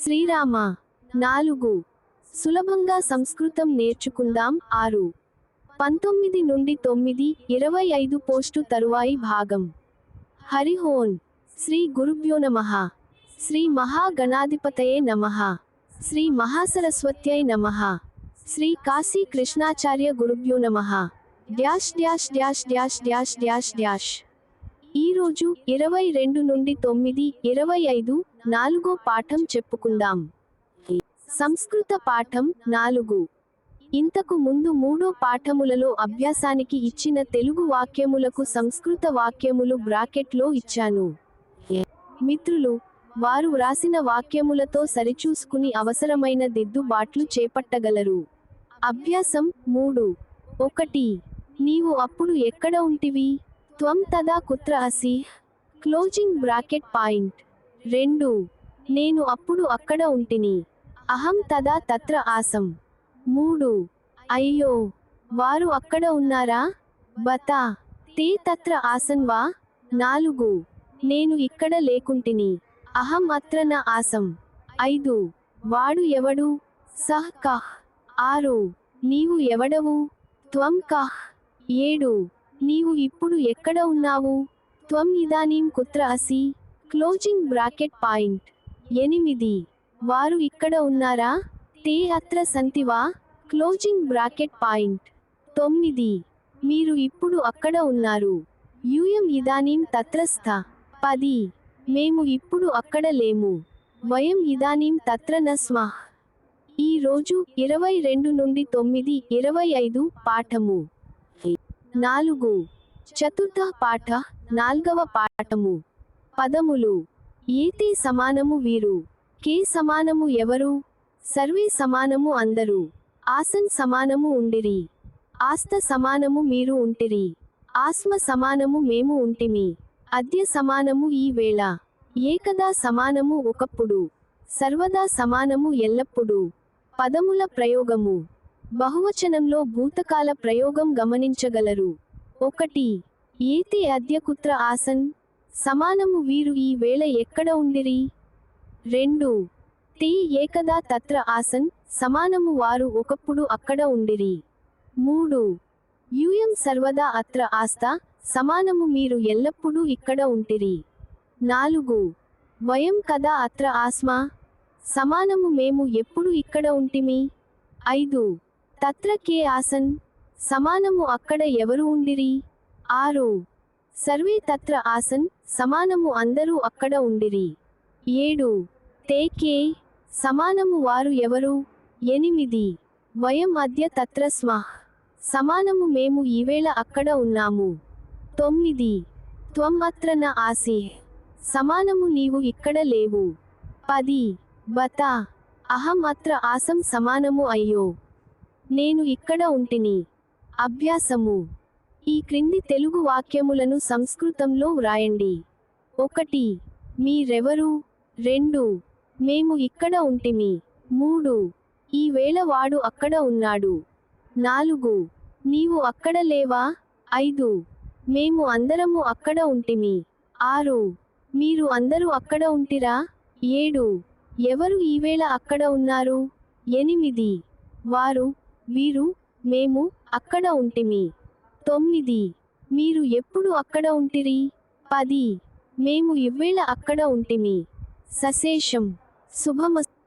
శ్రీరామ 4 సులభంగా సంస్కృతం నేర్చుకుందాం 6 19 నుండి 9 25 పోస్టు తరువాయి భాగం. హరి ఓం. శ్రీ గురుభ్యో నమః. శ్రీ మహాగణాధిపతయే నమః. శ్రీ మహాసరస్వత్యై నమః. శ్రీ కాశీ కృష్ణాచార్య గురుభ్యో నమః. Dash dash dash dash dash dash dash. ఈరోజు 22 నుండి 9 25 4 పాఠం చెప్పుకుందాం. సంస్కృత పాఠం 4. ఇంతకు ముందు 3 పాఠములలో అభ్యాసానికి ఇచ్చిన తెలుగు వాక్యములకు సంస్కృత వాక్యములు బ్రాకెట్లో ఇచ్చాను. మిత్రులు, వారు వ్రాసిన వాక్యములతో సరిచూసుకుని అవసరమైన దిద్దుబాట్లు చేపట్టగలరు. అభ్యాసం 3. 1. నీవు అప్పుడు ఎక్కడ ఉంటివి? త్వం తదా కుత్ర అసి? Closing bracket point. 2. నేను అప్పుడు అక్కడ ఉంటిని. అహం తదా తత్ర ఆసం. 3. అయ్యో, వారు అక్కడ ఉన్నారా? బతా తే తత్ర ఆసన్ వా? 4. నేను ఇక్కడ లేకుంటిని. అహం అత్ర న ఆసం. 5. వాడు ఎవడు? సహ్ కహ్. 6. నీవు ఎవడవు? త్వం కహ్. 7. నీవు ఇప్పుడు ఎక్కడ ఉన్నావు? త్వం ఇదానీం కుత్ర అసి? Closing bracket point. 8. వారు ఇక్కడ ఉన్నారా? తే అత్ర సంతి వా? Closing bracket point. 9. మీరు ఇప్పుడు అక్కడ ఉన్నారు. యూయం ఇదానీం తత్ర స్థ. 10. మేము ఇప్పుడు అక్కడ లేము. వయం ఇదానీం తత్ర న స్మః. ఈ రోజు 22 నుండి 9 25 పాఠము. 4. చతుర్థ పాఠ 4వ పాఠము. పదములు. ఏతే సమానము వీరు. కే సమానము ఎవరు? సర్వే సమానము అందరూ. ఆసన్ సమానము ఉండిరి. ఆస్త సమానము మీరు ఉంటిరి. ఆస్మ సమానము మేము ఉంటిమి. అద్య సమానము ఈ వేళ. ఏకదా సమానము ఒకప్పుడు. సర్వదా సమానము ఎల్లప్పుడూ. పదముల ప్రయోగము. బహువచనంలో భూతకాల ప్రయోగం గమనించగలరు. 1. ఏతే అద్య కుత్ర ఆసన్? సమానము వీరు ఈ వేళ ఎక్కడ ఉండిరి. 2. తే ఏకదా తత్ర ఆసన్? సమానము వారు ఒకప్పుడు అక్కడ ఉండిరి. 3. యూయం సర్వదా అత్ర ఆస్త? సమానము మీరు ఎల్లప్పుడూ ఇక్కడ ఉంటిరి. 4. వయం కదా అత్ర ఆస్మా? సమానము మేము ఎప్పుడు ఇక్కడ ఉంటిమి. 5. తత్ర కే ఆసన్? సమానము అక్కడ ఎవరు ఉండిరి. 6. సర్వే తత్ర ఆసన్? సమానము అందరూ అక్కడ ఉండిరి. 7. తే కే? సమానము వారు ఎవరు. 8. వయం అద్య తత్ర స్మః. సమానము మేము ఈవేళ అక్కడ ఉన్నాము. 9. త్వం అత్ర న ఆసి? సమానము నీవు ఇక్కడ లేవు. 10. బతా అహం అత్ర ఆసం? సమానము అయ్యో, నేను ఇక్కడ ఉంటిని. అభ్యాసము. ఈ క్రింది తెలుగు వాక్యములను సంస్కృతంలో వ్రాయండి. 1. మీరెవరు? 2. మేము ఇక్కడ ఉంటిమి. 3. ఈ వేళ వాడు అక్కడ ఉన్నాడు. 4. నీవు అక్కడ లేవా? 5. మేము అందరము అక్కడ ఉంటిమి. 6. మీరు అందరూ అక్కడ ఉంటిరా? 7. ఎవరు ఈవేళ అక్కడ ఉన్నారు? 8. వారు, వీరు, మేము అక్కడ ఉంటిమి. 9. మీరు ఎప్పుడు అక్కడ ఉంటిరి? 10. మేము ఇవ్వేళ అక్కడ ఉంటిమి. సశేషం. శుభమస్తు.